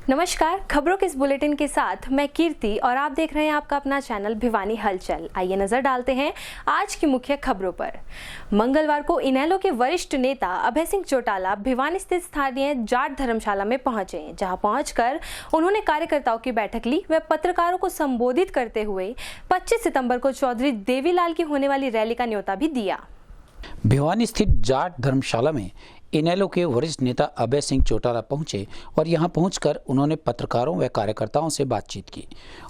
नमस्कार, खबरों के इस बुलेटिन के साथ मैं कीर्ति और आप देख रहे हैं आपका अपना चैनल भिवानी हलचल। आइए नजर डालते हैं आज की मुख्य खबरों पर। मंगलवार को इनेलो के वरिष्ठ नेता अभय सिंह चौटाला भिवानी स्थित स्थानीय जाट धर्मशाला में पहुंचे, जहां पहुंचकर उन्होंने कार्यकर्ताओं की बैठक ली व पत्रकारों को संबोधित करते हुए 25 सितंबर को चौधरी देवीलाल की होने वाली रैली का न्योता भी दिया। भिवानी स्थित जाट धर्मशाला में इनेलो के वरिष्ठ नेता अभय सिंह चौटाला पहुंचे और यहां पहुंचकर उन्होंने पत्रकारों व कार्यकर्ताओं से बातचीत की।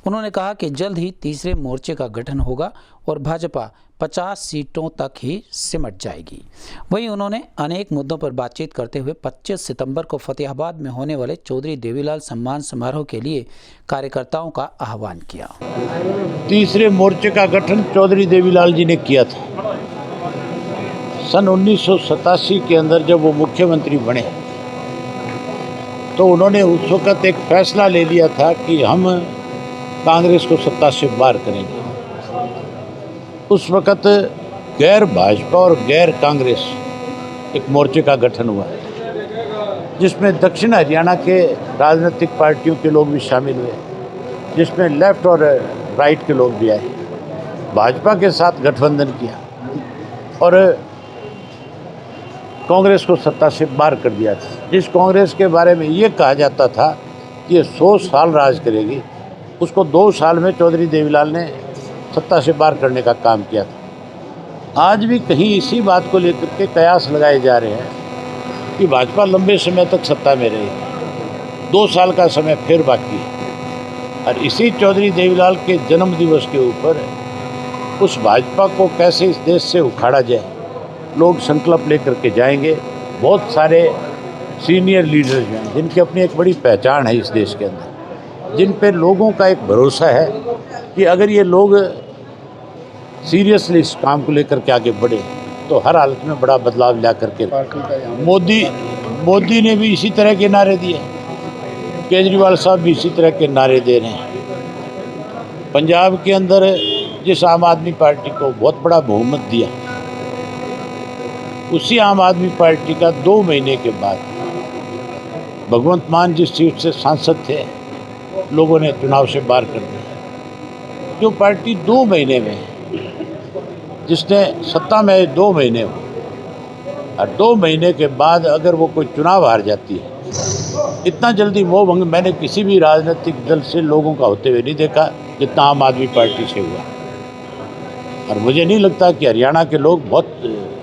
उन्होंने कहा कि जल्द ही तीसरे मोर्चे का गठन होगा और भाजपा 50 सीटों तक ही सिमट जाएगी। वहीं उन्होंने अनेक मुद्दों पर बातचीत करते हुए 25 सितंबर को फतेहाबाद में होने वाले चौधरी देवीलाल सम्मान समारोह के लिए कार्यकर्ताओं का आह्वान किया। तीसरे मोर्चे का गठन चौधरी देवीलाल जी ने किया था। सन 1987 के अंदर जब वो मुख्यमंत्री बने तो उन्होंने उस वक़्त एक फैसला ले लिया था कि हम कांग्रेस को सत्ता से बाहर करेंगे। उस वक़्त गैर भाजपा और गैर कांग्रेस एक मोर्चे का गठन हुआ, जिसमें दक्षिण हरियाणा के राजनीतिक पार्टियों के लोग भी शामिल हुए, जिसमें लेफ्ट और राइट के लोग भी आए। भाजपा के साथ गठबंधन किया और कांग्रेस को सत्ता से बाहर कर दिया था। जिस कांग्रेस के बारे में ये कहा जाता था कि ये 100 साल राज करेगी, उसको 2 साल में चौधरी देवीलाल ने सत्ता से बाहर करने का काम किया था। आज भी कहीं इसी बात को लेकर के कयास लगाए जा रहे हैं कि भाजपा लंबे समय तक सत्ता में रहेगी, 2 साल का समय फिर बाकी है। और इसी चौधरी देवीलाल के जन्म दिवस के ऊपर उस भाजपा को कैसे इस देश से उखाड़ा जाए, लोग संकल्प लेकर के जाएंगे। बहुत सारे सीनियर लीडर्स हैं जिनकी अपनी एक बड़ी पहचान है इस देश के अंदर, जिन पे लोगों का एक भरोसा है कि अगर ये लोग सीरियसली इस काम को लेकर के आगे बढ़े तो हर हालत में बड़ा बदलाव ला करके। मोदी ने भी इसी तरह के नारे दिए, केजरीवाल साहब भी इसी तरह के नारे दे रहे हैं। पंजाब के अंदर जिस आम आदमी पार्टी को बहुत बड़ा बहुमत दिया, उसी आम आदमी पार्टी का 2 महीने के बाद भगवंत मान जिस सीट से सांसद थे, लोगों ने चुनाव से बाहर कर दिया। जो पार्टी 2 महीने में, जिसने सत्ता में 2 महीने हो और 2 महीने के बाद अगर वो कोई चुनाव हार जाती है, इतना जल्दी मोह भंग मैंने किसी भी राजनीतिक दल से लोगों का होते हुए नहीं देखा जितना आम आदमी पार्टी से हुआ। और मुझे नहीं लगता कि हरियाणा के लोग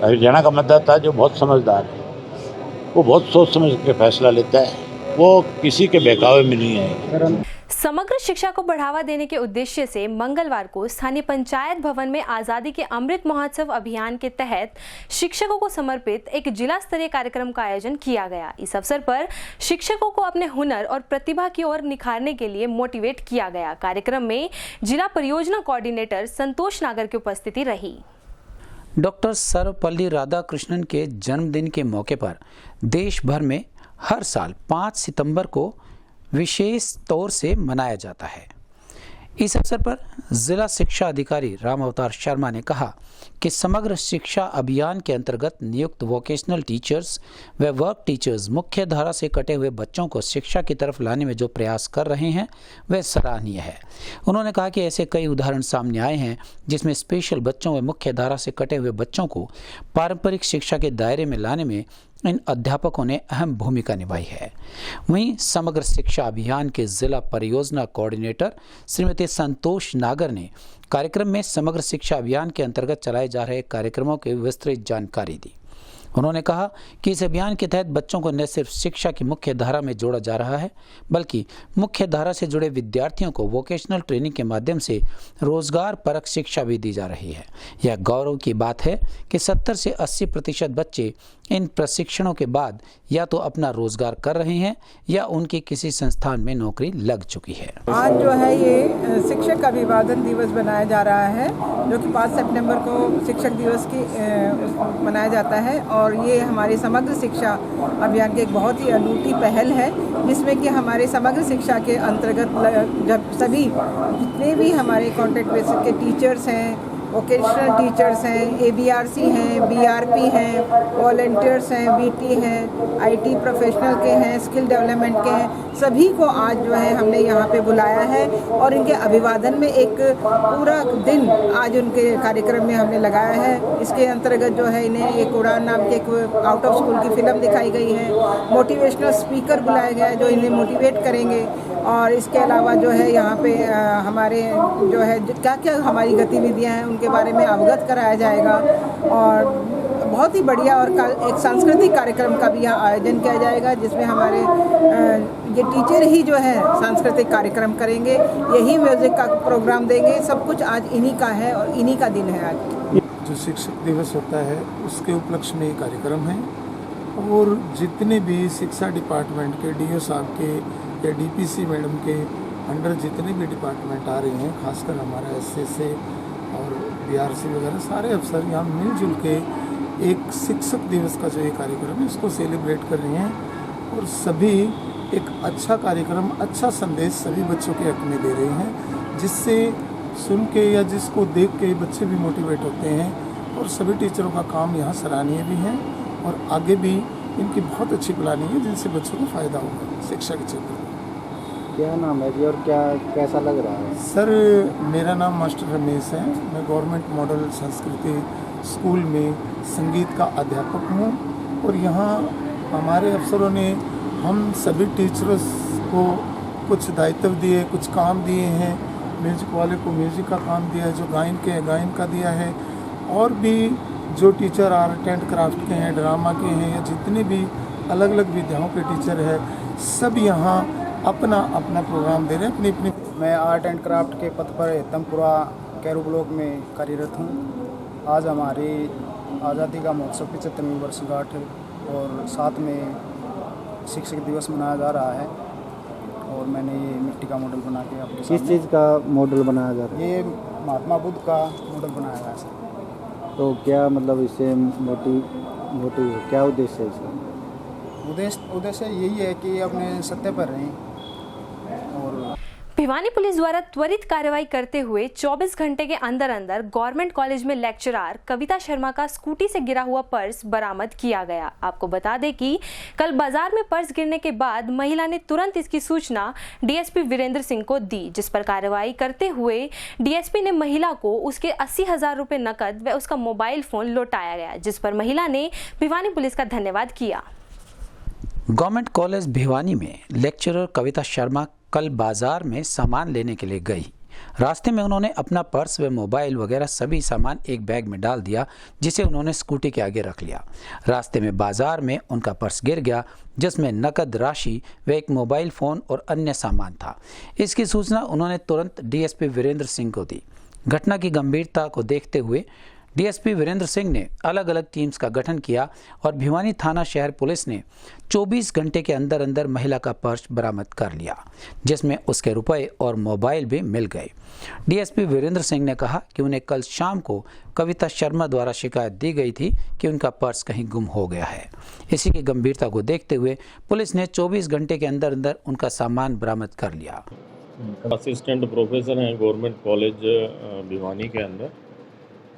हरियाणा का मतदाता जो बहुत समझदार है, वो बहुत सोच समझ के फैसला लेता है, वो किसी के बहकावे में नहीं है। समग्र शिक्षा को बढ़ावा देने के उद्देश्य से मंगलवार को स्थानीय पंचायत भवन में आजादी के अमृत महोत्सव अभियान के तहत शिक्षकों को समर्पित एक जिला स्तरीय कार्यक्रम का आयोजन किया गया। इस अवसर पर शिक्षकों को अपने हुनर और प्रतिभा की ओर निखारने के लिए मोटिवेट किया गया। कार्यक्रम में जिला परियोजना कोऑर्डिनेटर संतोष नागर की उपस्थिति रही। डॉक्टर सर्वपल्ली राधाकृष्णन के जन्मदिन के मौके पर देश भर में हर साल 5 सितंबर को विशेष तौर से मनाया जाता है। इस अवसर पर जिला शिक्षा अधिकारी राम अवतार शर्मा ने कहा कि समग्र शिक्षा अभियान के अंतर्गत नियुक्त वोकेशनल टीचर्स व वर्क टीचर्स मुख्य धारा से कटे हुए बच्चों को शिक्षा की तरफ लाने में जो प्रयास कर रहे हैं वह सराहनीय है। उन्होंने कहा कि ऐसे कई उदाहरण सामने आए हैं जिसमें स्पेशल बच्चों व मुख्य धारा से कटे हुए बच्चों को पारंपरिक शिक्षा के दायरे में लाने में इन अध्यापकों ने अहम भूमिका निभाई है। वहीं समग्र शिक्षा अभियान के जिला परियोजना कोऑर्डिनेटर श्रीमती संतोष नागर ने कार्यक्रम में समग्र शिक्षा अभियान के अंतर्गत चलाए जा रहे कार्यक्रमों की विस्तृत जानकारी दी। उन्होंने कहा कि इस अभियान के तहत बच्चों को न सिर्फ शिक्षा की मुख्य धारा में जोड़ा जा रहा है, बल्कि मुख्य धारा से जुड़े विद्यार्थियों को वोकेशनल ट्रेनिंग के माध्यम से रोजगार परक शिक्षा भी दी जा रही है। यह गौरव की बात है कि 70 से 80% बच्चे इन प्रशिक्षणों के बाद या तो अपना रोजगार कर रहे हैं या उनकी किसी संस्थान में नौकरी लग चुकी है। आज जो है ये शिक्षक अभिवादन दिवस बनाया जा रहा है, जो कि 5 सितंबर को शिक्षक दिवस की मनाया जाता है। और ये हमारी समग्र शिक्षा अभियान की एक बहुत ही अनूठी पहल है, जिसमें कि हमारे समग्र शिक्षा के अंतर्गत जब सभी जितने भी हमारे कॉन्ट्रैक्ट बेसिस के टीचर्स हैं, वोकेशनल टीचर्स हैं, ABRC हैं, BRP हैं, वॉलंटियर्स हैं, BT हैं, IT प्रोफेशनल के हैं, स्किल डेवलपमेंट के हैं, सभी को आज जो है हमने यहाँ पे बुलाया है और इनके अभिवादन में एक पूरा दिन आज उनके कार्यक्रम में हमने लगाया है। इसके अंतर्गत जो है इन्हें एक उड़ान नाम के एक आउट ऑफ स्कूल की फिल्म दिखाई गई है, मोटिवेशनल स्पीकर बुलाया गया है जो इन्हें मोटिवेट करेंगे, और इसके अलावा जो है यहाँ पे हमारे जो है क्या क्या हमारी गतिविधियाँ हैं उनके बारे में अवगत कराया जाएगा, और बहुत ही बढ़िया और एक सांस्कृतिक कार्यक्रम का भी यहाँ आयोजन किया जाएगा जिसमें हमारे ये टीचर ही जो है सांस्कृतिक कार्यक्रम करेंगे, यही म्यूज़िक का प्रोग्राम देंगे। सब कुछ आज इन्हीं का है और इन्हीं का दिन है आज। जो शिक्षक दिवस होता है उसके उपलक्ष्य में ये कार्यक्रम है, और जितने भी शिक्षा डिपार्टमेंट के DO साहब के या DPC मैडम के अंडर जितने भी डिपार्टमेंट आ रहे हैं, खासकर हमारा SSA और BRC वगैरह सारे अफसर यहाँ मिलजुल के एक शिक्षक दिवस का जो ये कार्यक्रम है इसको सेलिब्रेट कर रहे हैं, और सभी एक अच्छा कार्यक्रम, अच्छा संदेश सभी बच्चों के हक में दे रहे हैं, जिससे सुन के या जिसको देख के बच्चे भी मोटिवेट होते हैं। और सभी टीचरों का काम यहाँ सराहनीय भी है, और आगे भी इनकी बहुत अच्छी प्लानिंग है जिनसे बच्चों को फ़ायदा होगा शिक्षा के क्षेत्र में। क्या नाम है जी और क्या कैसा लग रहा है? सर, मेरा नाम मास्टर रमेश है। मैं गवर्नमेंट मॉडल संस्कृति स्कूल में संगीत का अध्यापक हूँ, और यहाँ हमारे अफसरों ने हम सभी टीचर्स को कुछ दायित्व दिए, कुछ काम दिए हैं। म्यूजिक वाले को म्यूजिक का काम दिया है, जो गायन के हैं गायन का दिया है, और भी जो टीचर आर्ट एंड क्राफ्ट के हैं, ड्रामा के हैं, या जितने भी अलग अलग विधाओं के टीचर हैं, सब यहाँ अपना अपना प्रोग्राम दे रहे हैं, अपनी अपनी। मैं आर्ट एंड क्राफ्ट के पद पर हेतमपुरा कैरू ब्लॉक में कार्यरत हूँ। आज हमारी आज़ादी का महोत्सव 75वीं वर्षगांठ है, और साथ में शिक्षक दिवस मनाया जा रहा है, और मैंने ये मिट्टी का मॉडल बना के आपके किस चीज़ का मॉडल बनाया जा रहा है? ये महात्मा बुद्ध का मॉडल बनाया गया है। तो क्या मतलब इससे मोटिव क्या उद्देश्य है इसका? उद्देश्य यही है कि अपने सत्य पर रहें। और भिवानी पुलिस द्वारा त्वरित कार्रवाई करते हुए 24 घंटे के अंदर अंदर गवर्नमेंट कॉलेज में लेक्चरर कविता शर्मा का स्कूटी से गिरा हुआ पर्स बरामद किया गया। आपको बता दें कि कल बाजार में पर्स गिरने के बाद महिला ने तुरंत इसकी सूचना DSP वीरेंद्र सिंह को दी, जिस पर कार्रवाई करते हुए DSP ने महिला को उसके 80,000 रुपये नकद व उसका मोबाइल फोन लौटाया गया, जिस पर महिला ने भिवानी पुलिस का धन्यवाद किया। गवर्नमेंट कॉलेज भिवानी में लेक्चरर कविता शर्मा कल बाजार में सामान लेने के लिए गई। रास्ते में उन्होंने अपना पर्स व मोबाइल वगैरह सभी सामान एक बैग में डाल दिया, जिसे उन्होंने स्कूटी के आगे रख लिया। रास्ते में बाजार में उनका पर्स गिर गया, जिसमें नकद राशि व एक मोबाइल फ़ोन और अन्य सामान था। इसकी सूचना उन्होंने तुरंत DSP वीरेंद्र सिंह को दी। घटना की गंभीरता को देखते हुए DSP वीरेंद्र सिंह ने अलग अलग टीम्स का गठन किया, और भिवानी थाना शहर पुलिस ने 24 घंटे के अंदर अंदर महिला का पर्स बरामद कर लिया, जिसमें उसके रुपए और मोबाइल भी मिल गए। DSP वीरेंद्र सिंह ने कहा कि उन्हें कल शाम को कविता शर्मा द्वारा शिकायत दी गई थी कि उनका पर्स कहीं गुम हो गया है। इसी की गंभीरता को देखते हुए पुलिस ने 24 घंटे के अंदर अंदर उनका सामान बरामद कर लिया। असिस्टेंट प्रोफेसर हैं गवर्नमेंट कॉलेज भिवानी के अंदर,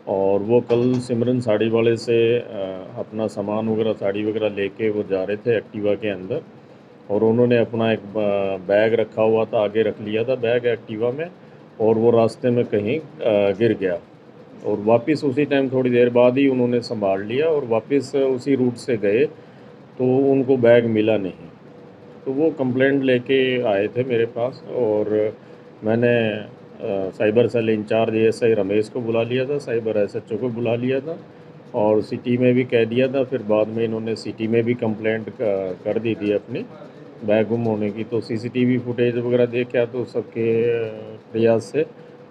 और वो कल सिमरन साड़ी वाले से अपना सामान वगैरह साड़ी वगैरह लेके वो जा रहे थे एक्टिवा के अंदर, और उन्होंने अपना एक बैग रखा हुआ था, आगे रख लिया था बैग एक्टिवा में, और वो रास्ते में कहीं गिर गया, और वापस उसी टाइम थोड़ी देर बाद ही उन्होंने संभाल लिया और वापस उसी रूट से गए, तो उनको बैग मिला नहीं। तो वो कंप्लेंट लेके आए थे मेरे पास, और मैंने cyber cell incharge ASI Ramesh को बुला लिया था, साइबर SHO को बुला लिया था, और सिटी में भी कह दिया था। फिर बाद में इन्होंने सिटी में भी कंप्लेंट कर दी थी अपनी बैग गुम होने की। तो CCTV फुटेज वगैरह देखा तो सबके प्रयास से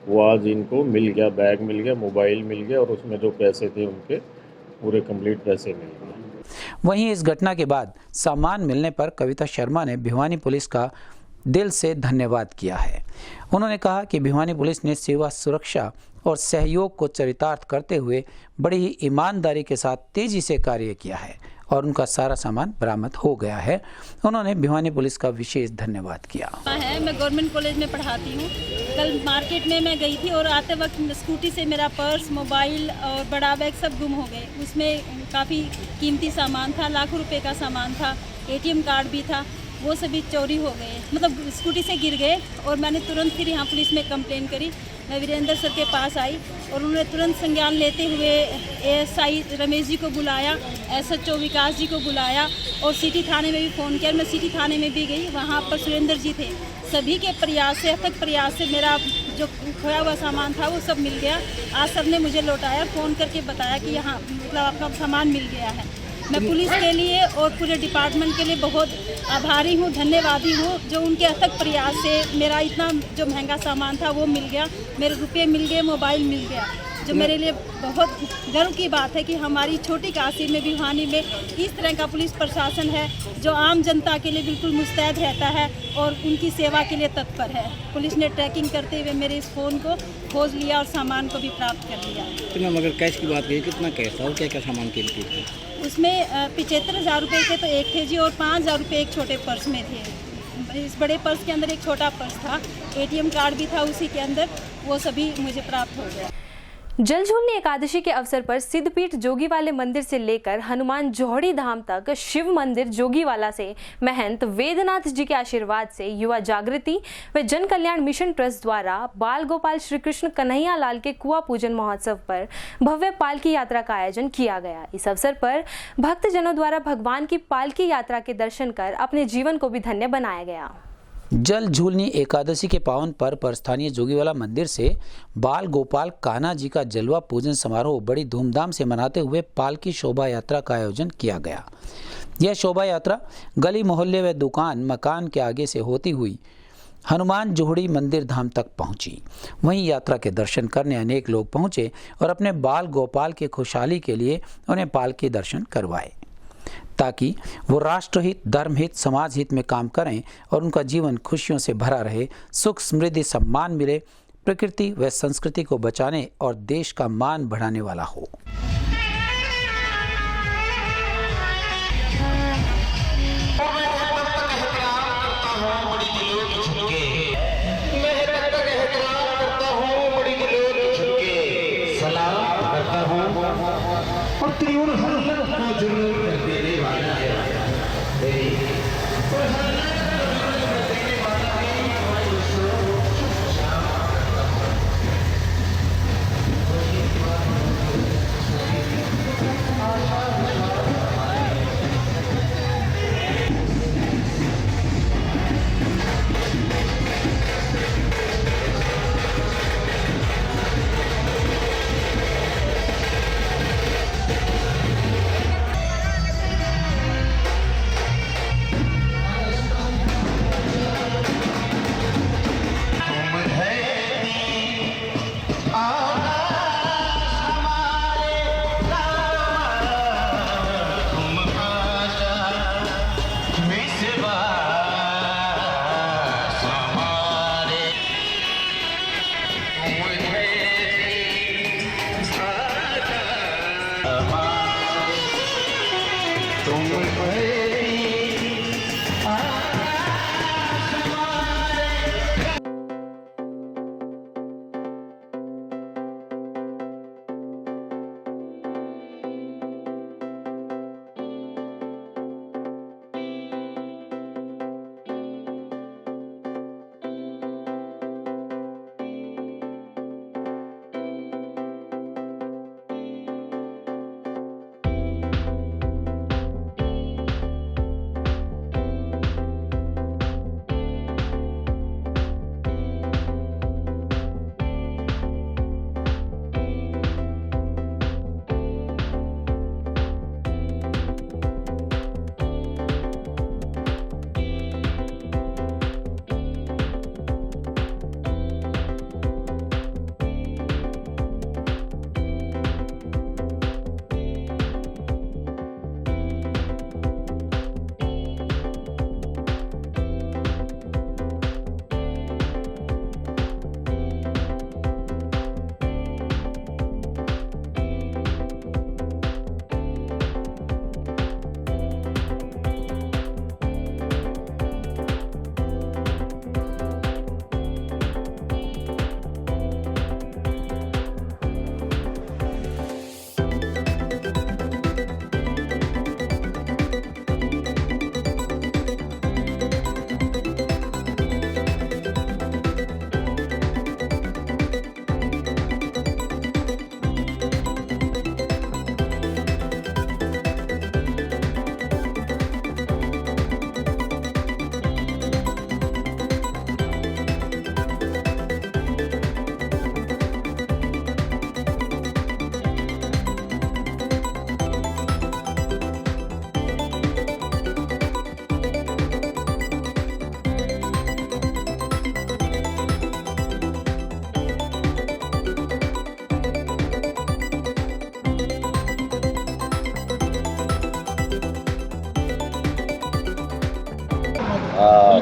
वो आज इनको मिल गया, बैग मिल गया, मोबाइल मिल गया, और उसमें जो पैसे थे उनके पूरे कंप्लीट पैसे मिल गए। वहीं इस घटना के बाद सामान मिलने पर कविता शर्मा ने भिवानी पुलिस का दिल से धन्यवाद किया है। उन्होंने कहा कि भिवानी पुलिस ने सेवा, सुरक्षा और सहयोग को चरितार्थ करते हुए बड़ी ही ईमानदारी के साथ तेजी से कार्य किया है, और उनका सारा सामान बरामद हो गया है। उन्होंने भिवानी पुलिस का विशेष धन्यवाद किया। मैं गवर्नमेंट कॉलेज में पढ़ाती हूँ। कल मार्केट में मैं गई थी और आते वक्त स्कूटी से मेरा पर्स, मोबाइल और बड़ा बैग सब गुम हो गए। उसमें काफ़ी कीमती सामान था, लाखों रुपए का सामान था, ATM कार्ड भी था, वो सभी चोरी हो गए, मतलब स्कूटी से गिर गए। और मैंने तुरंत फिर यहाँ पुलिस में कंप्लेन करी। मैं वीरेंद्र सर के पास आई और उन्होंने तुरंत संज्ञान लेते हुए ASI रमेश जी को बुलाया, SHO विकास जी को बुलाया और सिटी थाने में भी फ़ोन किया। मैं सिटी थाने में भी गई, वहाँ पर सुरेंद्र जी थे। सभी के प्रयास से, अथक प्रयास से मेरा जो खोया हुआ सामान था वो सब मिल गया। आज सर ने मुझे लौटाया, फ़ोन करके बताया कि यहाँ मतलब आपका सामान मिल गया है। मैं पुलिस के लिए और पूरे डिपार्टमेंट के लिए बहुत आभारी हूँ, धन्यवादी हूँ, जो उनके अथक प्रयास से मेरा इतना जो महंगा सामान था वो मिल गया, मेरे रुपये मिल गए, मोबाइल मिल गया, जो मेरे लिए बहुत गर्व की बात है कि हमारी छोटी काशी में, भिवानी में इस तरह का पुलिस प्रशासन है जो आम जनता के लिए बिल्कुल मुस्तैद रहता है और उनकी सेवा के लिए तत्पर है। पुलिस ने ट्रैकिंग करते हुए मेरे इस फ़ोन को खोज लिया और सामान को भी प्राप्त कर लिया। तो मैम अगर कैश की बात करें, कितना कैश था और क्या क्या सामान कीमती थे? उसमें 75,000 रुपये के तो एक थे जी, और 5,000 रुपये एक छोटे पर्स में थे। इस बड़े पर्स के अंदर एक छोटा पर्स था, ATM कार्ड भी था उसी के अंदर, वो सभी मुझे प्राप्त हो गया। जल झूलनी एकादशी के अवसर पर सिद्धपीठ जोगीवाले मंदिर से लेकर हनुमान जोहड़ी धाम तक शिव मंदिर जोगीवाला से महंत वेदनाथ जी के आशीर्वाद से युवा जागृति व जन कल्याण मिशन ट्रस्ट द्वारा बाल गोपाल श्री कृष्ण कन्हैया लाल के कुआ पूजन महोत्सव पर भव्य पालकी यात्रा का आयोजन किया गया। इस अवसर पर भक्तजनों द्वारा भगवान की पालकी यात्रा के दर्शन कर अपने जीवन को भी धन्य बनाया गया। जल झूलनी एकादशी के पावन पर्व पर स्थानीय जोगीवाला मंदिर से बाल गोपाल कान्हा जी का जलवा पूजन समारोह बड़ी धूमधाम से मनाते हुए पालकी शोभा यात्रा का आयोजन किया गया। यह शोभा यात्रा गली मोहल्ले व दुकान मकान के आगे से होती हुई हनुमान जोहड़ी मंदिर धाम तक पहुंची। वहीं यात्रा के दर्शन करने अनेक लोग पहुंचे और अपने बाल गोपाल के खुशहाली के लिए उन्हें पालकी दर्शन करवाए, ताकि वो राष्ट्रहित, धर्महित, समाज हित में काम करें और उनका जीवन खुशियों से भरा रहे, सुख, समृद्धि, सम्मान मिले, प्रकृति व संस्कृति को बचाने और देश का मान बढ़ाने वाला हो।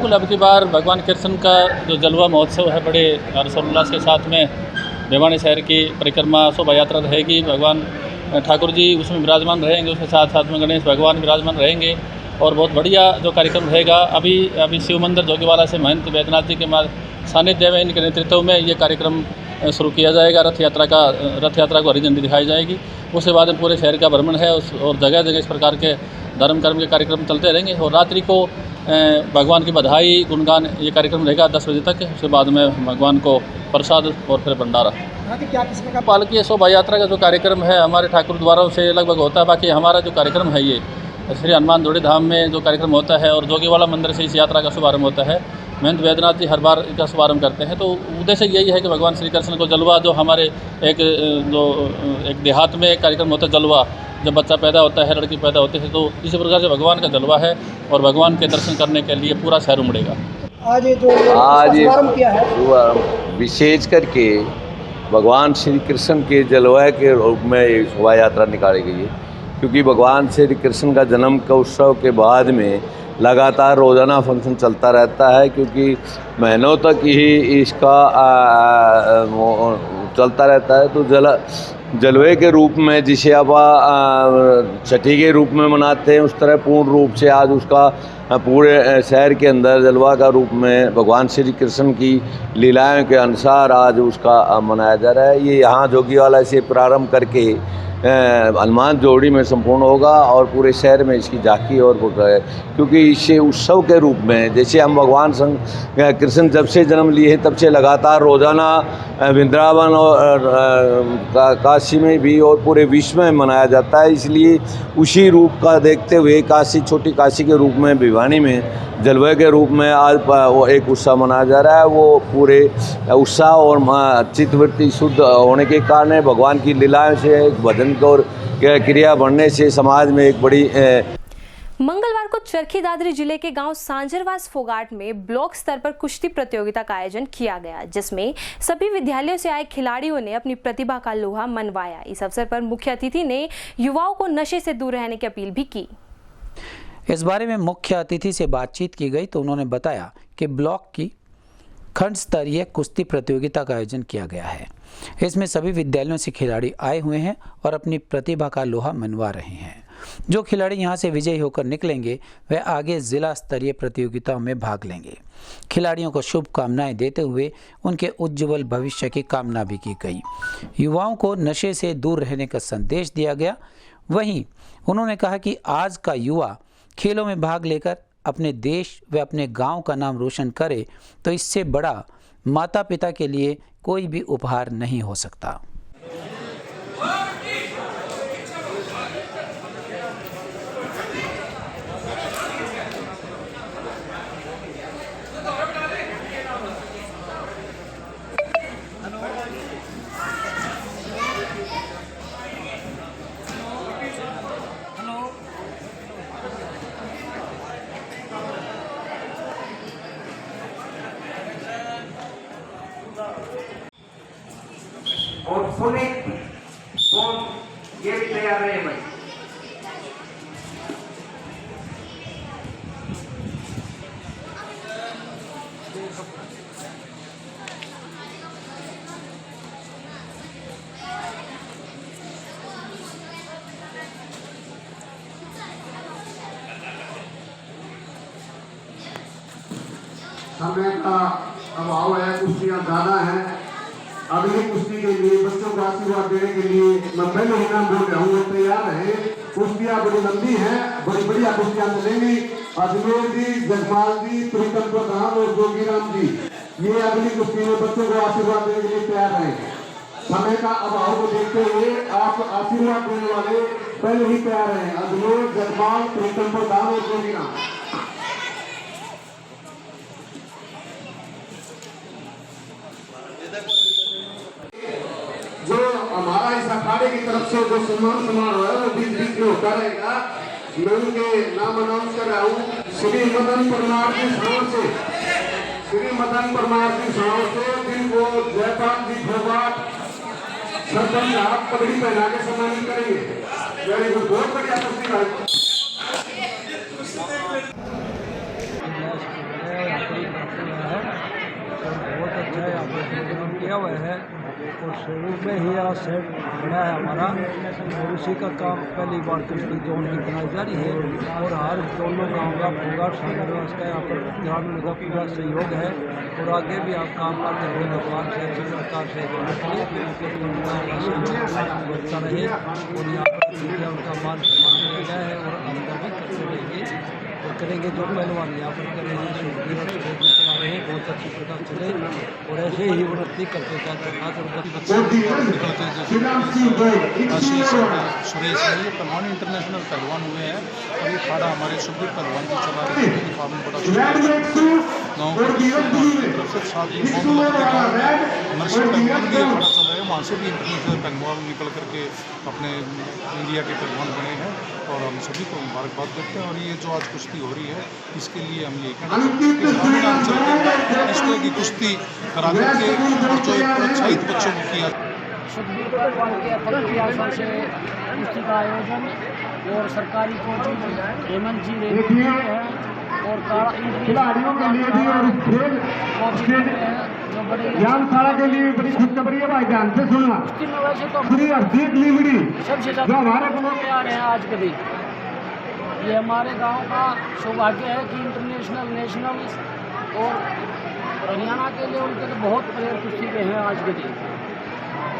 बिल्कुल, अब की बार भगवान कृष्ण का जो जलवा महोत्सव है बड़े हर्षोल्लास के साथ में भिवानी शहर की परिक्रमा शोभा यात्रा रहेगी। भगवान ठाकुर जी उसमें विराजमान रहेंगे, उसके साथ साथ में गणेश भगवान विराजमान रहेंगे और बहुत बढ़िया जो कार्यक्रम रहेगा। अभी शिव मंदिर जोगीवाला से महंत वैद्यनाथ जी के सानिध्य में इनके नेतृत्व में ये कार्यक्रम शुरू किया जाएगा। रथ यात्रा को हरी झंडी दिखाई जाएगी। उसके बाद पूरे शहर का भ्रमण है और जगह जगह इस प्रकार के धर्म कर्म के कार्यक्रम चलते रहेंगे और रात्रि को भगवान की बधाई गुणगान ये कार्यक्रम रहेगा 10 बजे तक। उसके बाद में भगवान को प्रसाद और फिर भंडारा। क्या किस्म का पालकी शोभा यात्रा का जो कार्यक्रम है हमारे ठाकुर द्वारों से लगभग होता है। बाकी हमारा जो कार्यक्रम है ये श्री हनुमान जोड़ी धाम में जो कार्यक्रम होता है और जोगीवाला मंदिर से इस यात्रा का शुभारंभ होता है। महंत वैद्यनाथ जी हर बार इसका शुभारंभ करते हैं। तो उद्देश्य यही है कि भगवान श्री कृष्ण को जलवा जो हमारे एक देहात में एक कार्यक्रम होता है जलवा, जब बच्चा पैदा होता है, लड़की पैदा होती है, तो इसी प्रकार से भगवान का जलवा है और भगवान के दर्शन करने के लिए पूरा शहर उमड़ेगा। आज ये जो शुभारंभ किया है विशेष करके भगवान श्री कृष्ण के जलवा के रूप में ये शोभा यात्रा निकाली गई है, क्योंकि भगवान श्री कृष्ण का जन्म का उत्सव के बाद में लगातार रोज़ाना फंक्शन चलता रहता है, क्योंकि महीनों तक ही इसका चलता रहता है। तो जलवे के रूप में जिसे अब छठी के रूप में मनाते हैं, उस तरह पूर्ण रूप से आज उसका पूरे शहर के अंदर जलवा का रूप में भगवान श्री कृष्ण की लीलाओं के अनुसार आज उसका मनाया जा रहा है। ये यहाँ जोगीवाला से प्रारंभ करके हनुमान जोड़ी में संपूर्ण होगा और पूरे शहर में इसकी झांकी और क्योंकि इसे उत्सव के रूप में, जैसे हम भगवान कृष्ण जब से जन्म लिए हैं तब से लगातार रोज़ाना वृंदावन और काशी में भी और पूरे विश्व में मनाया जाता है। इसलिए उसी रूप का देखते हुए काशी, छोटी काशी के रूप में भिवानी में जलवे के रूप में आज वो एक उत्सव मनाया जा रहा है। वो पूरे उत्साह और चित्तवृत्ति शुद्ध होने के कारण भगवान की लीलाओं से, भजन और क्रिया बढ़ने से समाज में एक बड़ी मंगलवार को चरखी दादरी जिले के गांव सांजरवास फोगाट में ब्लॉक स्तर पर कुश्ती प्रतियोगिता का आयोजन किया गया, जिसमें सभी विद्यालयों से आए खिलाड़ियों ने अपनी प्रतिभा का लोहा मनवाया। इस अवसर पर मुख्य अतिथि ने युवाओं को नशे से दूर रहने की अपील भी की। इस बारे में मुख्य अतिथि से बातचीत की गई तो उन्होंने बताया कि ब्लॉक की खंड स्तरीय कुश्ती प्रतियोगिता का आयोजन किया गया है। इसमें सभी विद्यालयों से खिलाड़ी आए हुए हैं और अपनी प्रतिभा का लोहा मनवा रहे हैं। जो खिलाड़ी यहां से विजयी होकर निकलेंगे वह आगे जिला स्तरीय प्रतियोगिताओं में भाग लेंगे। खिलाड़ियों को शुभकामनाएं देते हुए उनके उज्जवल भविष्य की कामना भी की गई। युवाओं को नशे से दूर रहने का संदेश दिया गया। वहीं उन्होंने कहा कि आज का युवा खेलों में भाग लेकर अपने देश व अपने गांव का नाम रोशन करे तो इससे बड़ा माता पिता के लिए कोई भी उपहार नहीं हो सकता। और पुनीत ये भी तैयार रहे भाई। समय का अभाव है, कुश्तियाँ ज़्यादा हैं। अगली कुश्ती के लिए बच्चों को आशीर्वाद देने के लिए मैं पहले ही नाम बोल रहा हूँ, तैयार रहे। कुश्तियाँ बड़ी लंबी हैं, बड़ी बढ़िया कुश्तियाँ चलेंगी। अजमेर जी, जगमाल जी, प्रीतम प्रधान और जोगीराम जी, ये अगली कुश्ती में बच्चों को आशीर्वाद देने के लिए तैयार रहे। समय का अभाव को देखते हुए आप आशीर्वाद देने वाले पहले ही तैयार रहे। अजमेर, जगमाल, प्रीतम प्रधान और जोगीराम। जो हमारा इस अखाड़े की तरफ से जो सम्मान समारोह है वो बीच बीच में होता रहेगा। मैं उनके नाम अनाउंस कर रहा हूँ। श्री मदन परमार जी सावर से, श्री मदन परमार जी सावर से, जिनको जयपाल जी फोगाट सरपंच आप पगड़ी पहना के सम्मानित करेंगे। वेरी गुड, बहुत बढ़िया तस्वीर है। है और बहुत अच्छा यहाँ पे प्रोग्राम किया हुआ है और शुरू में ही आज सेट बना है हमारा और उसी का काम पहली बार कृष्ण जोन की बनाई जा रही है और हर दोनों गाँव का होगा शामिल का यहाँ पर ध्यान उनका पूरा सहयोग है और आगे भी आप काम करते हुए भगवान से अच्छी प्रकार से बढ़ता रहे और यहाँ पर उनका मान सम्मान किया गया है और अंदर भी करते रहेंगे और करेंगे जो पहलवान यहाँ पर कर रहे हैं सुखबीर और सुरेश चला रहे हैं बहुत अच्छी प्रकार चले और ऐसे ही उन्नति करते जाते सुरेश है ये पहलवान इंटरनेशनल पहलवान हुए हैं और ये खाड़ा हमारे सुखबीर पहलवान जी चला रहे हैं दिखाने में बड़ा गाँव की तरफ से साथ ही नरसिंह पहलवान भी खाड़ा चल रहे हैं वहाँ से भी इंटरनेशनल पहलवान निकल करके अपने इंडिया के पहलवान बने हैं और हम सभी को मुबारकबाद देते हैं और ये जो आज कुश्ती हो रही है इसके लिए हम ये कहना चाहते हैं कि ग्रामीण अंचल के इस तरह की कुश्ती करा करके और जो प्रोत्साहित बच्चों को किया सुखबीर पहलवान के प्रयासों से कुश्ती का आयोजन और सरकारी कोचिंग हेमंत जी रेड्डी है और खिलाड़ियों के लिए भी और व्यायामशाला के लिए बड़ी खुशखबरी है भाई, ध्यान से सुनना। श्री हरजीत लीवड़ी जो हमारे गाँव में आ रहे हैं आज के दिन, ये हमारे गांव का सौभाग्य है कि इंटरनेशनल नेशनल और हरियाणा के लिए उनके तो बहुत प्लेयर कुश्ती के हैं आज के दिन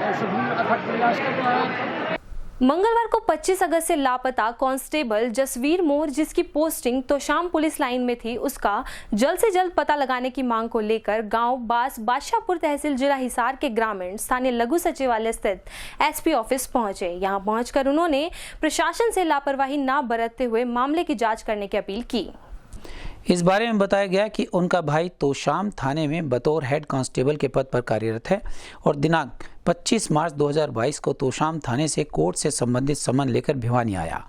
और सुखबीर अथक प्रयास कर रहा है। मंगलवार को 25 अगस्त से लापता कांस्टेबल जसवीर मोर, जिसकी पोस्टिंग तोशाम पुलिस लाइन में थी, उसका जल्द से जल्द पता लगाने की मांग को लेकर गांव बास बादशाहपुर तहसील जिला हिसार के ग्रामीण स्थानीय लघु सचिवालय स्थित एसपी ऑफिस पहुंचे। यहां पहुंचकर उन्होंने प्रशासन से लापरवाही न बरतते हुए मामले की जांच करने की अपील की। इस बारे में बताया गया कि उनका भाई तोशाम थाने में बतौर हेड कांस्टेबल के पद पर कार्यरत है और दिनांक 25 मार्च 2022 को तोशाम थाने से कोर्ट से संबंधित समन लेकर भिवानी आया।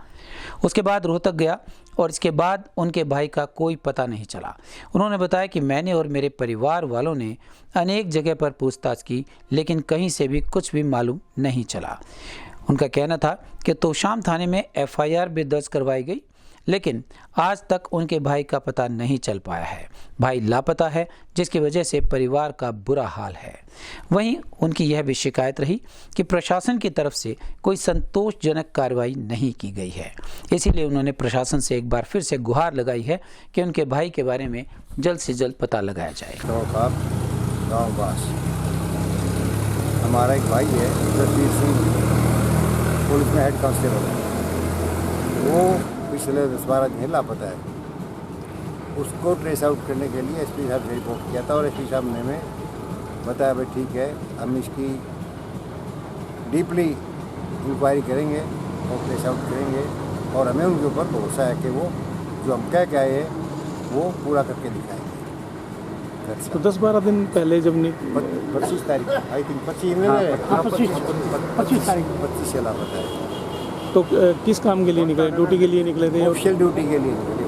उसके बाद रोहतक गया और इसके बाद उनके भाई का कोई पता नहीं चला। उन्होंने बताया कि मैंने और मेरे परिवार वालों ने अनेक जगह पर पूछताछ की, लेकिन कहीं से भी कुछ भी मालूम नहीं चला। उनका कहना था कि तोशाम थाने में FIR भी दर्ज करवाई गई, लेकिन आज तक उनके भाई का पता नहीं चल पाया है। भाई लापता है, जिसकी वजह से परिवार का बुरा हाल है। वहीं उनकी यह भी शिकायत रही कि प्रशासन की तरफ से कोई संतोषजनक कार्रवाई नहीं की गई है। इसीलिए उन्होंने प्रशासन से एक बार फिर से गुहार लगाई है कि उनके भाई के बारे में जल्द से जल्द पता लगाया जाए। गाँव बास हमारा एक भाई है जसवीर सिंह, पुलिस में हेड कांस्टेबल है। वो पिछले 10-12 दिन लापता है। उसको ट्रेस आउट करने के लिए एसपी साहब से रिपोर्ट किया था और एसपी साहब ने हमें बताया भाई ठीक है, हम इसकी डीपली इंक्वायरी करेंगे और ट्रेस आउट करेंगे और हमें उनके ऊपर भरोसा है कि वो जो हम कह के आए हैं वो पूरा करके दिखाएंगे। तो 10-12 दिन पहले जब 25 तारीख आई थिंक 25 से लापता है। तो किस काम के लिए निकले? ड्यूटी के लिए निकले थे? ऑफिशियल ड्यूटी के लिए निकले,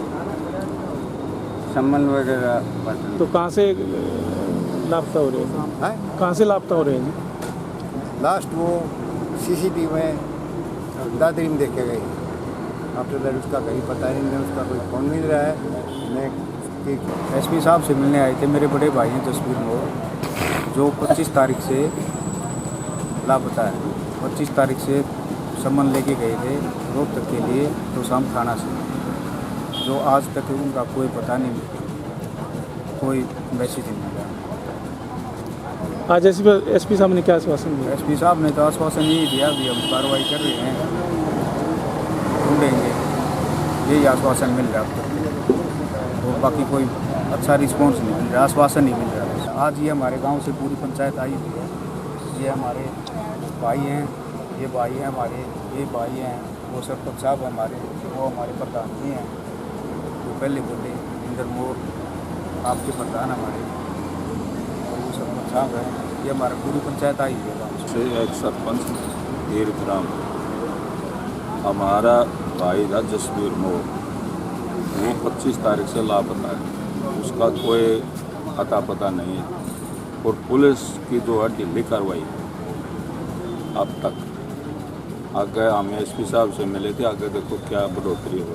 सम्मान वगैरह। तो कहाँ से लापता हो रहे हैं? कहाँ से लापता हो रहे हैं? लास्ट वो CCTV में दादरी में देखे गए। आफ्टर दैट उसका कहीं पता नहीं, न उसका कोई फ़ोन मिल रहा है। एसपी साहब से मिलने आए थे मेरे बड़े भाई हैं जसवीर मोर, जो 25 तारीख से लापता है। 25 तारीख से सम्मन लेके गए थे रोहतक के लिए तोशाम थाना से, जो आज तक उनका कोई पता नहीं, कोई मैसेज नहीं मिला। आज एसपी साहब ने क्या आश्वासन दिया? एसपी साहब ने तो आश्वासन यही दिया कि हम कार्रवाई कर रहे हैं, ढूंढेंगे, यही आश्वासन मिल रहा है। और बाकी कोई अच्छा रिस्पॉन्स नहीं मिल रहा, आश्वासन नहीं मिल रहा। आज ये हमारे गांव से पूरी पंचायत आई हुई है। ये हमारे भाई हैं, ये भाई हैं हमारे, ये भाई हैं, वो सरपंच साहब हमारे, वो हमारे प्रधान जी हैं, वो पहले बोले इंदर मोर आपके प्रधान हमारे, और वो सरपंच साहब हैं। ये हमारा पूरी पंचायत आई हुई है गाँव से। एक सरपंच तीर्थराम, हमारा भाई था जसवीर मोर, वो 25 तारीख से लापता है, उसका कोई अता पता नहीं है। और पुलिस की जो है ढीली कार्रवाई अब तक। आगे हम एसपी साहब से मिले थे, आगे देखो क्या बढ़ोतरी हो।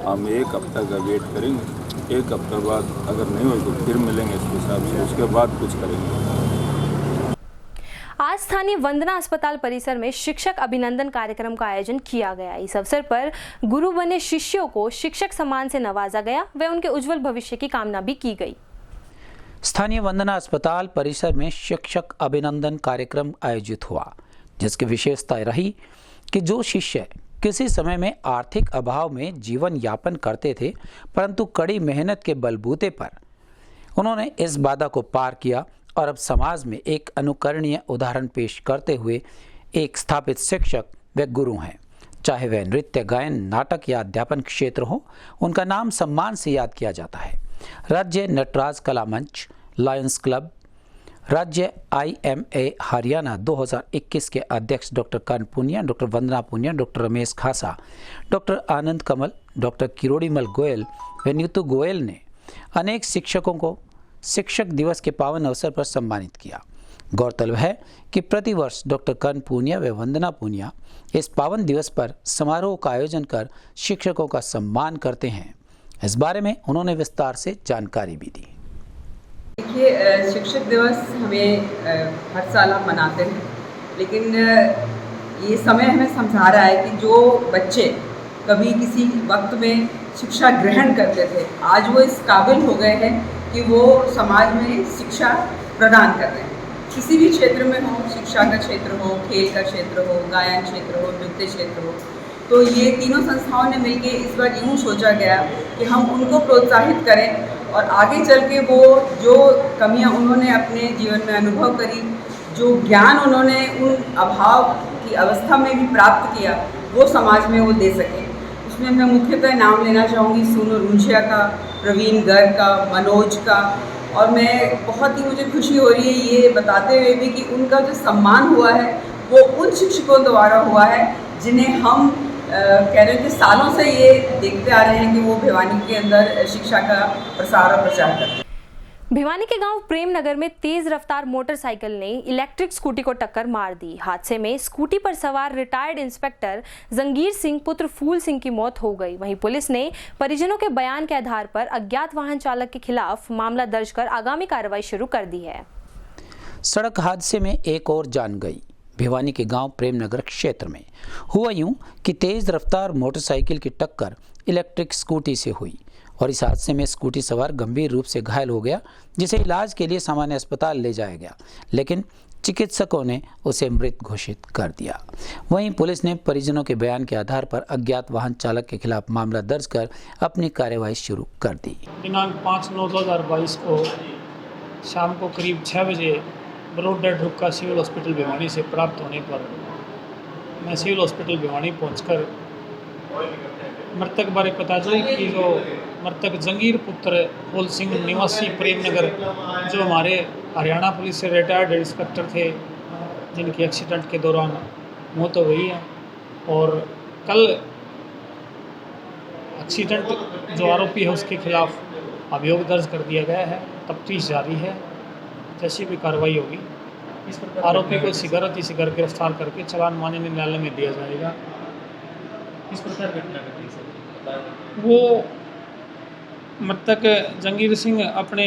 हम एक हफ्ते का वेट करेंगे, एक हफ्ते बाद अगर नहीं हुई तो फिर मिलेंगे इसके हिसाब से, उसके बाद कुछ करेंगे। आज स्थानीय वंदना अस्पताल परिसर में शिक्षक अभिनंदन कार्यक्रम का आयोजन किया गया। इस अवसर पर गुरु बने शिष्यों को शिक्षक सम्मान से नवाजा गया व उनके उज्जवल भविष्य की कामना भी की गई। स्थानीय वंदना अस्पताल परिसर में शिक्षक अभिनंदन कार्यक्रम आयोजित हुआ, जिसकी विशेषता रही कि जो शिष्य किसी समय में आर्थिक अभाव में जीवन यापन करते थे, परंतु कड़ी मेहनत के बलबूते पर उन्होंने इस बाधा को पार किया और अब समाज में एक अनुकरणीय उदाहरण पेश करते हुए एक स्थापित शिक्षक व गुरु हैं। चाहे वह नृत्य, गायन, नाटक या अध्यापन क्षेत्र हो, उनका नाम सम्मान से याद किया जाता है। राज्य नटराज कला मंच, लायंस क्लब, राज्य IMA हरियाणा 2021 के अध्यक्ष डॉक्टर कर्ण पुनिया, डॉक्टर वंदना पुनिया, डॉक्टर रमेश खासा, डॉक्टर आनंद कमल, डॉक्टर किरोड़ीमल गोयल व नीतू गोयल ने अनेक शिक्षकों को शिक्षक दिवस के पावन अवसर पर सम्मानित किया। गौरतलब है कि प्रतिवर्ष डॉक्टर कर्ण पुनिया व वंदना पुनिया इस पावन दिवस पर समारोह का आयोजन कर शिक्षकों का सम्मान करते हैं। इस बारे में उन्होंने विस्तार से जानकारी भी दी। देखिए, शिक्षक दिवस हमें हर साल हम मनाते हैं, लेकिन ये समय हमें समझा रहा है कि जो बच्चे कभी किसी वक्त में शिक्षा ग्रहण करते थे, आज वो इस काबिल हो गए हैं कि वो समाज में शिक्षा प्रदान कर रहे हैं। किसी भी क्षेत्र में हो, शिक्षा का क्षेत्र हो, खेल का क्षेत्र हो, गायन क्षेत्र हो, नृत्य क्षेत्र हो, तो ये तीनों संस्थाओं ने मिलकर इस बार यूँ सोचा गया कि हम उनको प्रोत्साहित करें और आगे चल के वो जो कमियां उन्होंने अपने जीवन में अनुभव करी, जो ज्ञान उन्होंने उन अभाव की अवस्था में भी प्राप्त किया, वो समाज में वो दे सकें। उसमें मैं मुख्यतः नाम लेना चाहूँगी सोनू रुंझिया का, प्रवीण गर्ग का, मनोज का, और मैं बहुत ही मुझे खुशी हो रही है ये बताते हुए भी कि उनका जो सम्मान हुआ है वो उन शिक्षकों द्वारा हुआ है जिन्हें हम कह रहे हैं कि सालों से ये देखते आ रहे हैं कि वो भिवानी के अंदर शिक्षा का प्रसार और प्रचार करते हैं। भिवानी के गांव प्रेमनगर में तेज रफ्तार मोटरसाइकिल ने इलेक्ट्रिक स्कूटी को टक्कर मार दी। हादसे में स्कूटी पर सवार रिटायर्ड इंस्पेक्टर जंगीर सिंह पुत्र फूल सिंह की मौत हो गई। वहीं पुलिस ने परिजनों के बयान के आधार पर अज्ञात वाहन चालक के खिलाफ मामला दर्ज कर आगामी कार्रवाई शुरू कर दी है। सड़क हादसे में एक और जान गई। भिवानी के गांव प्रेमनगर क्षेत्र में हुआ यूं कि तेज रफ्तार मोटरसाइकिल की टक्कर इलेक्ट्रिक स्कूटी से हुई और इस हादसे में स्कूटी सवार गंभीर रूप से घायल हो गया, जिसे इलाज के लिए सामान्य अस्पताल ले जाया गया, लेकिन चिकित्सकों ने उसे मृत घोषित कर दिया। वहीं पुलिस ने परिजनों के बयान के आधार पर अज्ञात वाहन चालक के खिलाफ मामला दर्ज कर अपनी कार्यवाही शुरू कर दी। दिनांक 5/9/2022 को शाम को करीब 6 बजे ब्रॉड डेड रुक्का सिविल हॉस्पिटल भिवानी से प्राप्त होने पर मैं सिविल हॉस्पिटल भिवानी पहुंचकर मृतक बारे पता चली कि जो मृतक जंगीर पुत्र फूल सिंह निवासी प्रेमनगर, जो हमारे हरियाणा पुलिस से रिटायर्ड इंस्पेक्टर थे, जिनकी एक्सीडेंट के दौरान मौत हो गई है। और कल एक्सीडेंट जो आरोपी है उसके खिलाफ अभियोग दर्ज कर दिया गया है। तफ्तीश जारी है, जैसी भी कार्रवाई होगी आरोपी को सिगारत ही सिगार गिरफ्तार करके चालान माननीय न्यायालय में दिया जाएगा। किस प्रकार घटना घटी सर? वो मृतक जंगीर सिंह अपने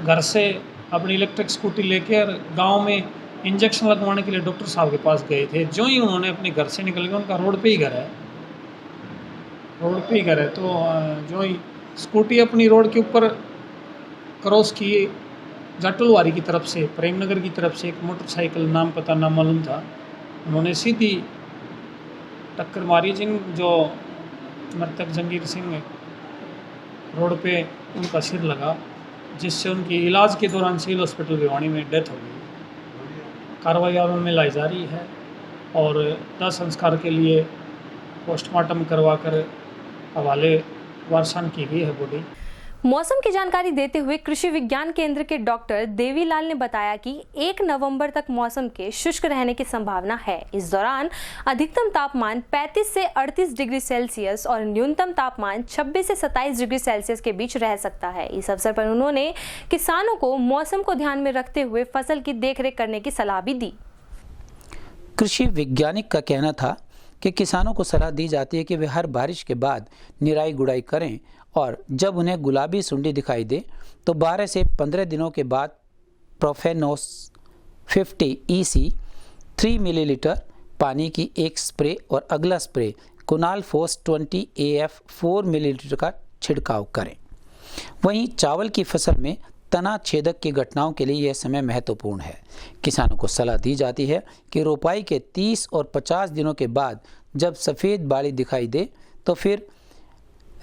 घर से अपनी इलेक्ट्रिक स्कूटी लेकर गांव में इंजेक्शन लगवाने के लिए डॉक्टर साहब के पास गए थे। जो ही उन्होंने अपने घर से निकल गए, उनका रोड पे ही घर है, तो जो ही स्कूटी अपनी रोड के ऊपर क्रॉस किए, जाटुलवारी की तरफ से, प्रेमनगर की तरफ से एक मोटरसाइकिल, नाम पता ना मालूम था, उन्होंने सीधी टक्कर मारी। जो मृतक जंगीर सिंह रोड पे उनका सिर लगा, जिससे उनकी इलाज के दौरान सिविल हॉस्पिटल भिवानी में डेथ हो गई। कार्रवाई अमल में लाई जा रही है और दाह संस्कार के लिए पोस्टमार्टम करवाकर हवाले वारसान की गई है बॉडी। मौसम की जानकारी देते हुए कृषि विज्ञान केंद्र के डॉक्टर देवीलाल ने बताया कि 1 नवंबर तक मौसम के शुष्क रहने की संभावना है। इस दौरान अधिकतम तापमान 35 से 38 डिग्री सेल्सियस और न्यूनतम तापमान 26 से 27 डिग्री सेल्सियस के बीच रह सकता है। इस अवसर पर उन्होंने किसानों को मौसम को ध्यान में रखते हुए फसल की देखरेख करने की सलाह भी दी। कृषि वैज्ञानिक का कहना था कि किसानों को सलाह दी जाती है कि वे हर बारिश के बाद निराई गुड़ाई करें और जब उन्हें गुलाबी सुंडी दिखाई दे तो 12 से 15 दिनों के बाद प्रोफेनोस 50 EC 3 मिलीलीटर पानी की एक स्प्रे और अगला spray Kunal force 20 AF 4 millilitre का छिड़काव करें। वहीं चावल की फसल में तना छेदक की घटनाओं के लिए यह समय महत्वपूर्ण है। किसानों को सलाह दी जाती है कि रोपाई के 30 और 50 दिनों के बाद जब सफ़ेद बाली दिखाई दे तो फिर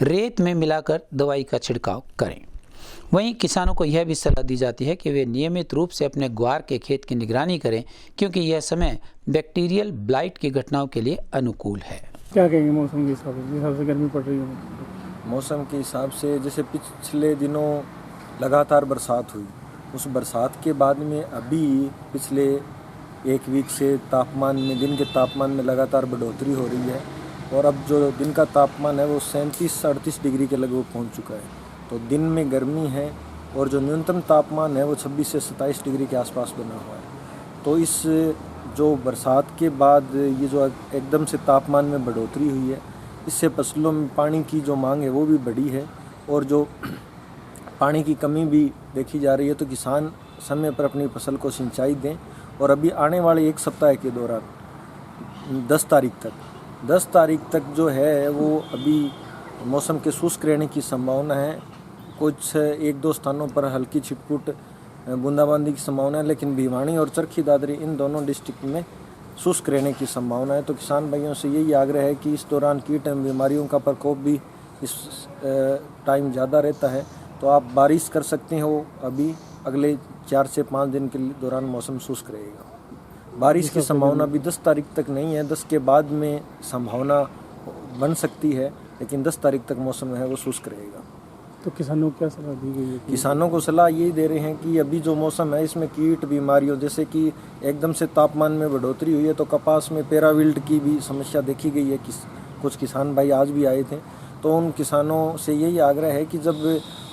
रेत में मिलाकर दवाई का छिड़काव करें। वहीं किसानों को यह भी सलाह दी जाती है कि वे नियमित रूप से अपने ग्वार के खेत की निगरानी करें क्योंकि यह समय बैक्टीरियल ब्लाइट की घटनाओं के लिए अनुकूल है। क्या कहेंगे मौसम के हिसाब से गर्मी पड़ रही है? मौसम के हिसाब से जैसे पिछले दिनों लगातार बरसात हुई, उस बरसात के बाद में अभी पिछले एक वीक से तापमान में, दिन के तापमान में लगातार बढ़ोतरी हो रही है और अब जो दिन का तापमान है वो 37-38 डिग्री के लगभग पहुंच चुका है। तो दिन में गर्मी है और जो न्यूनतम तापमान है वो 26 से 27 डिग्री के आसपास बना हुआ है। तो इस जो बरसात के बाद ये जो एकदम से तापमान में बढ़ोतरी हुई है, इससे फसलों में पानी की जो मांग है वो भी बढ़ी है और जो पानी की कमी भी देखी जा रही है। तो किसान समय पर अपनी फसल को सिंचाई दें और अभी आने वाले एक सप्ताह के दौरान 10 तारीख तक जो है वो अभी मौसम के शुष्क रहने की संभावना है। कुछ 1-2 स्थानों पर हल्की छिटपुट बूंदाबांदी की संभावना है, लेकिन भिवानी और चरखी दादरी इन दोनों डिस्ट्रिक्ट में शुष्क रहने की संभावना है। तो किसान भाइयों से यही आग्रह है कि इस दौरान कीट एवं बीमारियों का प्रकोप भी इस टाइम ज़्यादा रहता है, तो आप बारिश कर सकते हो। अभी अगले 4 से 5 दिन के दौरान मौसम शुष्क रहेगा। बारिश की संभावना भी 10 तारीख तक नहीं है, 10 के बाद में संभावना बन सकती है, लेकिन 10 तारीख तक मौसम है वो शुष्क रहेगा। तो किसानों को क्या सलाह दी गई है? किसानों को सलाह यही दे रहे हैं कि अभी जो मौसम है इसमें कीट बीमारियों, जैसे कि एकदम से तापमान में बढ़ोतरी हुई है तो कपास में पैराविल्ट की भी समस्या देखी गई है। कुछ किसान भाई आज भी आए थे, तो उन किसानों से यही आग्रह है कि जब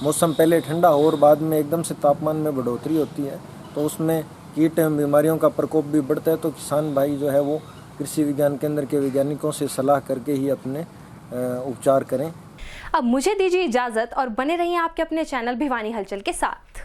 मौसम पहले ठंडा हो और बाद में एकदम से तापमान में बढ़ोतरी होती है तो उसमें कीट एवं बीमारियों का प्रकोप भी बढ़ता है। तो किसान भाई जो है वो कृषि विज्ञान केंद्र के वैज्ञानिकों से सलाह करके ही अपने उपचार करें। अब मुझे दीजिए इजाजत और बने रहिए आपके अपने चैनल भिवानी हलचल के साथ।